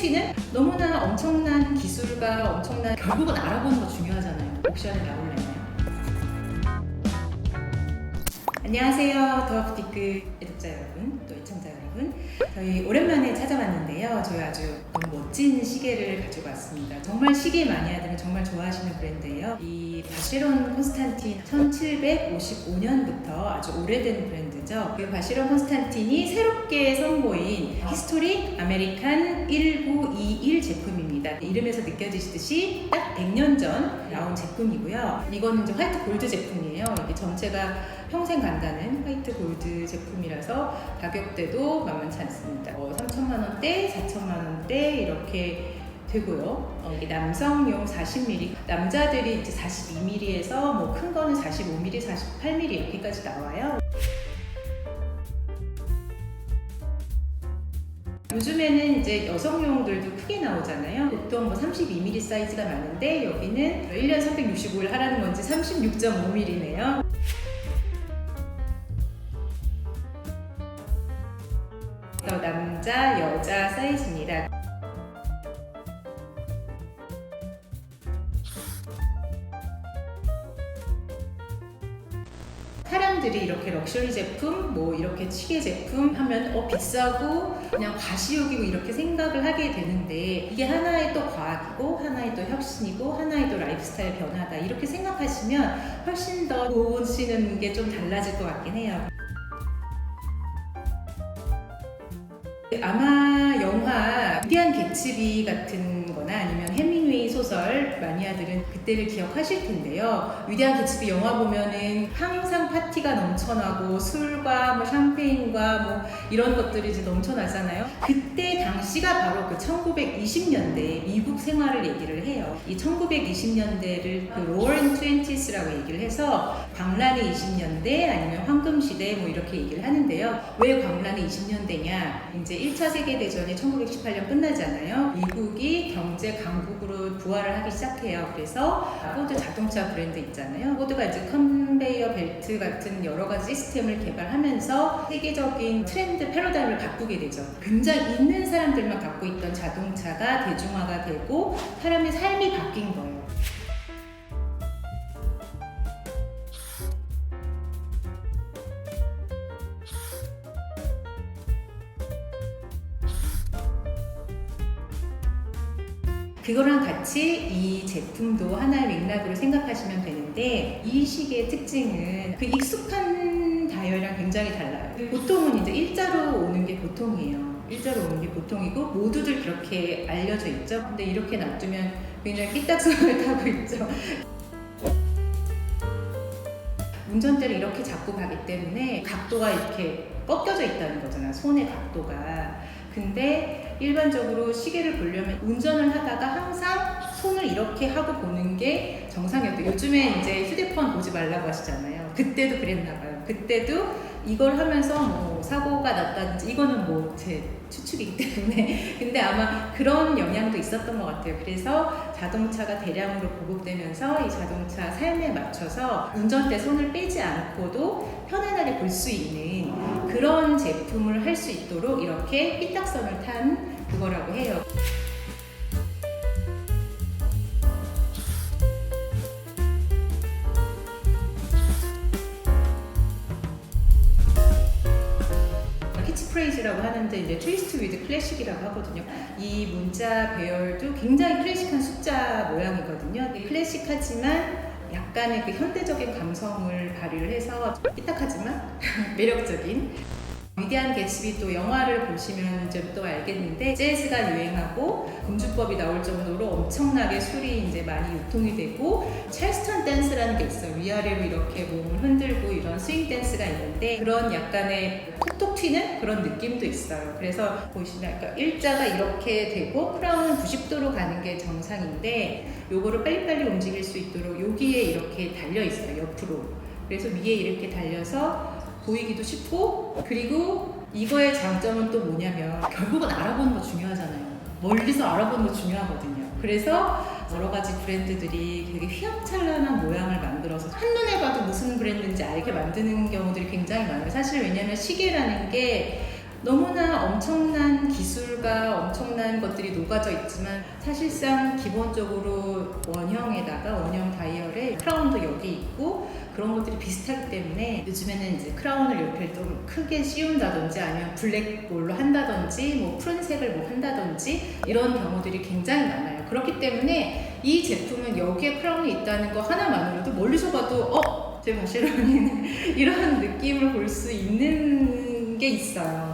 튀는 너무나 엄청난 기술과 엄청난 결국은 알아보는 거 중요하잖아요. 옥션에 나올래나요? 안녕하세요. 더 부티크 애독자 여러분, 또 애청자 여러분. 저희 오랜만에 찾아왔는데요. 저희 아주 너무 멋진 시계를 가지고 왔습니다. 정말 시계 마니아들은 정말 좋아하시는 브랜드예요. 이 바시론 콘스탄틴 1755년부터 아주 오래된 브랜드죠. 그 바시론 콘스탄틴이 새롭게 선보인 히스토릭 아메리칸 1921 제품입니다. 이름에서 느껴지시듯이 딱 100년 전 나온 제품이고요. 이거는 이제 화이트 골드 제품이에요. 이게 전체가 평생 간다는 화이트 골드 제품이라서 가격대도 만만치 않습니다. 3천만 원대, 4천만 원대 이렇게 되고요. 이게 남성용 40mm, 남자들이 이제 42mm에서 뭐 큰 거는 45mm, 48mm 이렇게까지 나와요. 요즘에는 이제 여성용들도 크게 나오잖아요. 보통 뭐 32mm 사이즈가 많은데 여기는 1년 365일 하라는 건지 36.5mm네요. 남자, 여자 사이즈입니다. 사람들이 이렇게 럭셔리 제품, 뭐 이렇게 시계 제품 하면 비싸고 그냥 과시욕이고 이렇게 생각을 하게 되는데 이게 하나의 또 과학이고 하나의 또 혁신이고 하나의 또 라이프스타일 변화다 이렇게 생각하시면 훨씬 더 보시는 게 좀 달라질 것 같긴 해요. 아마 영화 위대한 개츠비 같은 거나 아니면 해밍웨이 소설 마니아들은 그때를 기억하실 텐데요. 위대한 개츠비 영화 보면은 항상 파티가 넘쳐나고 술과 뭐 샴페인과 뭐 이런 것들이 이제 넘쳐나잖아요. 그때 당시가 바로 그 1920년대 미국 생활을 얘기를 해요. 이 1920년대를 그 로어링 트웬티스라고 얘기를 해서 광란의 20년대 아니면 황금시대 뭐 이렇게 얘기를 하는데요. 왜 광란의 20년대냐? 이제 1차 세계대전이 1918년 끝나잖아요. 미국이 경제 강국으로 부활을 하기 시작해요. 그래서 포드 자동차 브랜드 있잖아요. 포드가 이제 컨베이어 벨트 같은 여러 가지 시스템을 개발하면서 세계적인 트렌드 패러다임을 바꾸게 되죠. 굉장히 있는 사람들만 갖고 있던 자동차가 대중화가 되고 사람의 삶이 바뀐 거예요. 그거랑 같이 이 제품도 하나의 맥락으로 생각하시면 되는데 이 시계의 특징은 그 익숙한 다이얼이랑 굉장히 달라요. 보통은 이제 일자로 오는 게 보통이에요. 일자로 오는 게 보통이고 모두들 그렇게 알려져 있죠. 근데 이렇게 놔두면 굉장히 삐딱선을 타고 있죠. 운전대를 이렇게 잡고 가기 때문에 각도가 이렇게 꺾여져 있다는 거잖아. 손의 각도가. 근데 일반적으로 시계를 보려면 운전을 하다가 항상 손을 이렇게 하고 보는 게 정상이었대요. 요즘에 이제 휴대폰 보지 말라고 하시잖아요. 그때도 그랬나 봐요. 그때도 이걸 하면서 뭐 사고가 났다든지 이거는 뭐 제 추측이기 때문에 근데 아마 그런 영향도 있었던 것 같아요. 그래서 자동차가 대량으로 보급되면서 이 자동차 삶에 맞춰서 운전대 손을 빼지 않고도 편안하게 볼 수 있는 그런 제품을 할 수 있도록 이렇게 삐딱선을 탄 그거라고 해요. 캐치프레이즈라고 하는데 이제 트위스트 위드 클래식이라고 하거든요. 이 문자 배열도 굉장히 클래식한 숫자 모양이거든요. 클래식하지만 약간의 그 현대적인 감성을 발휘를 해서 삐딱하지만 매력적인 위대한 개츠비 또 영화를 보시면 이제 또 알겠는데 재즈가 유행하고 금주법이 나올 정도로 엄청나게 술이 이제 많이 유통이 되고 찰스턴 댄스라는 게 있어요. 위아래로 이렇게 몸을 흔들고 이런 스윙 댄스가 있는데 그런 약간의 톡톡 튀는 그런 느낌도 있어요. 그래서 보시면 그러니까 일자가 이렇게 되고 크라운은 90도로 가는 게 정상인데 요거를 빨리빨리 움직일 수 있도록 여기에 이렇게 달려 있어요. 옆으로. 그래서 위에 이렇게 달려서 보이기도 쉽고 그리고 이거의 장점은 또 뭐냐면 결국은 알아보는 거 중요하잖아요. 멀리서 알아보는 거 중요하거든요. 그래서 여러 가지 브랜드들이 되게 휘황찬란한 모양을 만들어서 한눈에 봐도 무슨 브랜드인지 알게 만드는 경우들이 굉장히 많아요. 사실 왜냐면 시계라는 게 너무나 엄청난 기술과 엄청난 것들이 녹아져 있지만 사실상 기본적으로 원형 다이얼에 크라운도 여기 있고 그런 것들이 비슷하기 때문에 요즘에는 이제 크라운을 옆에 좀 크게 씌운다든지 아니면 블랙볼로 한다든지 뭐 푸른색을 뭐 한다든지 이런 경우들이 굉장히 많아요. 그렇기 때문에 이 제품은 여기에 크라운이 있다는 거 하나만으로도 멀리서 봐도 제 바쉐론이는 이런 느낌을 볼 수 있는 게 있어요.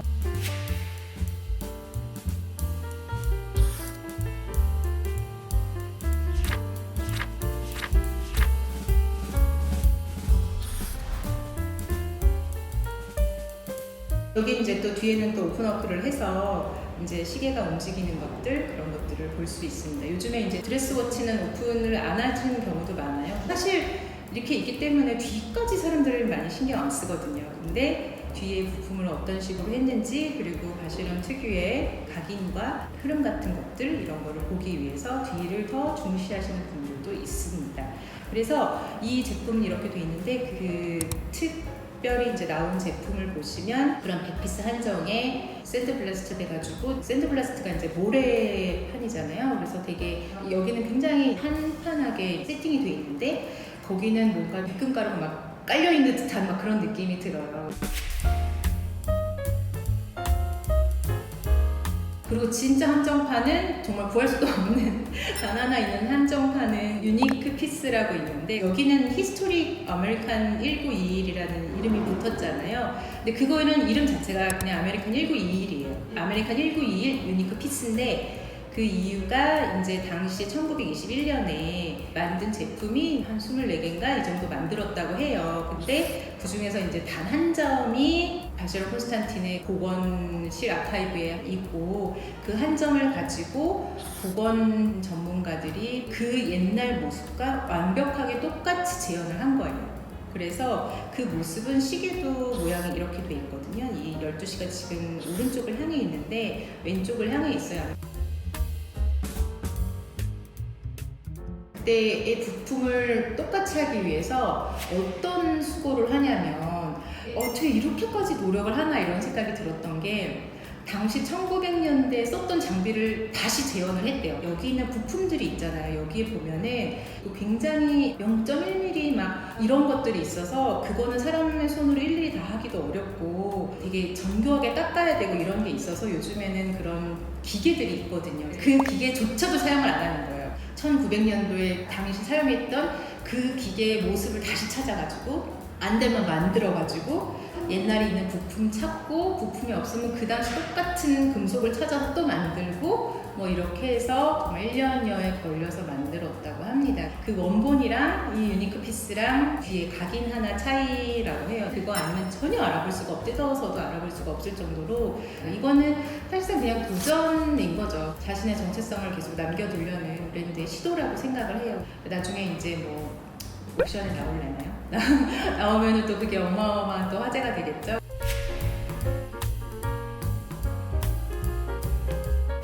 여기 이제 또 뒤에는 또 오픈워크를 해서 이제 시계가 움직이는 것들 그런 것들을 볼 수 있습니다. 요즘에 이제 드레스워치는 오픈을 안 하시는 경우도 많아요. 사실 이렇게 있기 때문에 뒤까지 사람들을 많이 신경 안 쓰거든요. 근데 뒤에 부품을 어떤 식으로 했는지 그리고 바쉐론 특유의 각인과 흐름 같은 것들 이런 거를 보기 위해서 뒤를 더 중시하시는 분들도 있습니다. 그래서 이 제품이 이렇게 돼 있는데 특별히 이제 나온 제품을 보시면 그런 백피스 한정에 샌드블라스트 돼가지고 샌드블라스트가 이제 모래판이잖아요. 그래서 되게 여기는 굉장히 한판하게 세팅이 돼 있는데 거기는 뭔가 미끈가루가 막 깔려있는 듯한 막 그런 느낌이 들어요. 그리고 진짜 한정판은 정말 구할 수도 없는 단 하나 있는 한정판은 유니크 피스라고 있는데 여기는 히스토릭 아메리칸 1921이라는 이름이 붙었잖아요. 근데 그거는 이름 자체가 그냥 아메리칸 1921이에요. 아메리칸 1921 유니크 피스인데 그 이유가 이제 당시 1921년에 만든 제품이 한 24개인가 이 정도 만들었다고 해요. 근데 그 중에서 이제 단 한 점이 바쉐론 콘스탄틴의 복원실 아카이브에 있고 그 한 점을 가지고 복원 전문가들이 그 옛날 모습과 완벽하게 똑같이 재현을 한 거예요. 그래서 그 모습은 시계도 모양이 이렇게 돼 있거든요. 이 12시가 지금 오른쪽을 향해 있는데 왼쪽을 향해 있어요. 그때의 부품을 똑같이 하기 위해서 어떤 수고를 하냐면 어떻게 이렇게까지 노력을 하나 이런 생각이 들었던 게 당시 1900년대에 썼던 장비를 다시 재현을 했대요. 여기 있는 부품들이 있잖아요. 여기에 보면은 굉장히 0.1mm 막 이런 것들이 있어서 그거는 사람의 손으로 일일이 다 하기도 어렵고 되게 정교하게 깎아야 되고 이런 게 있어서 요즘에는 그런 기계들이 있거든요. 그 기계조차도 사용을 안 하는 거예요. 1900년도에 당시 사용했던 그 기계의 모습을 다시 찾아가지고 안대만 만들어가지고 옛날에 있는 부품 찾고 부품이 없으면 그 당시 똑같은 금속을 찾아서 또 만들고 뭐 이렇게 해서 정말 1년여에 걸려서 만들었다고 합니다. 그 원본이랑 이 유니크 피스랑 뒤에 각인 하나 차이라고 해요. 그거 아니면 전혀 알아볼 수가 뜯어서도 알아볼 수가 없을 정도로 이거는 사실상 그냥 도전인 거죠. 자신의 정체성을 계속 남겨두려는 브랜드의 시도라고 생각을 해요. 나중에 이제 뭐 옵션에 나올려나요? 나오면은 또 그게 어마어마한 또 화제가 되겠죠.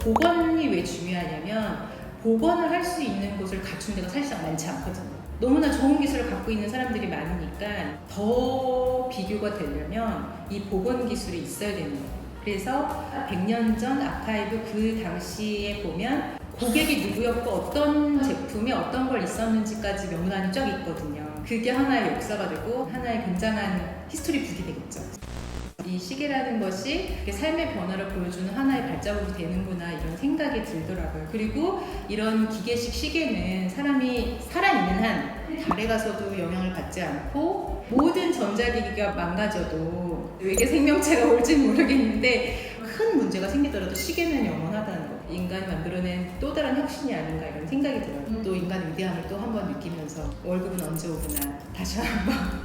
복원이 왜 중요하냐면 복원을 할 수 있는 곳을 갖춘 데가 사실상 많지 않거든요. 너무나 좋은 기술을 갖고 있는 사람들이 많으니까 더 비교가 되려면 이 복원 기술이 있어야 되는 거예요. 그래서 100년 전 아카이브 그 당시에 보면 고객이 누구였고 어떤 제품에 어떤 걸 있었는지까지 명단이 쫙 있거든요. 그게 하나의 역사가 되고 하나의 굉장한 히스토리 북이 되겠죠. 이 시계라는 것이 삶의 변화를 보여주는 하나의 발자국이 되는구나 이런 생각이 들더라고요. 그리고 이런 기계식 시계는 사람이 살아있는 한 달에 가서도 영향을 받지 않고 모든 전자기기가 망가져도 외계 생명체가 올지 모르겠는데 큰 문제가 생기더라도 시계는 영원하다는 거. 인간이 만들어낸 또 다른 혁신이 아닌가 이런 생각이 들어요. 또 인간의 위대함을 또 한 번 느끼면서 월급은 언제 오구나 다시 한번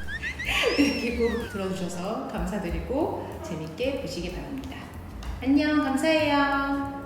느끼고 들어주셔서 감사드리고 재밌게 보시기 바랍니다. 안녕, 감사해요.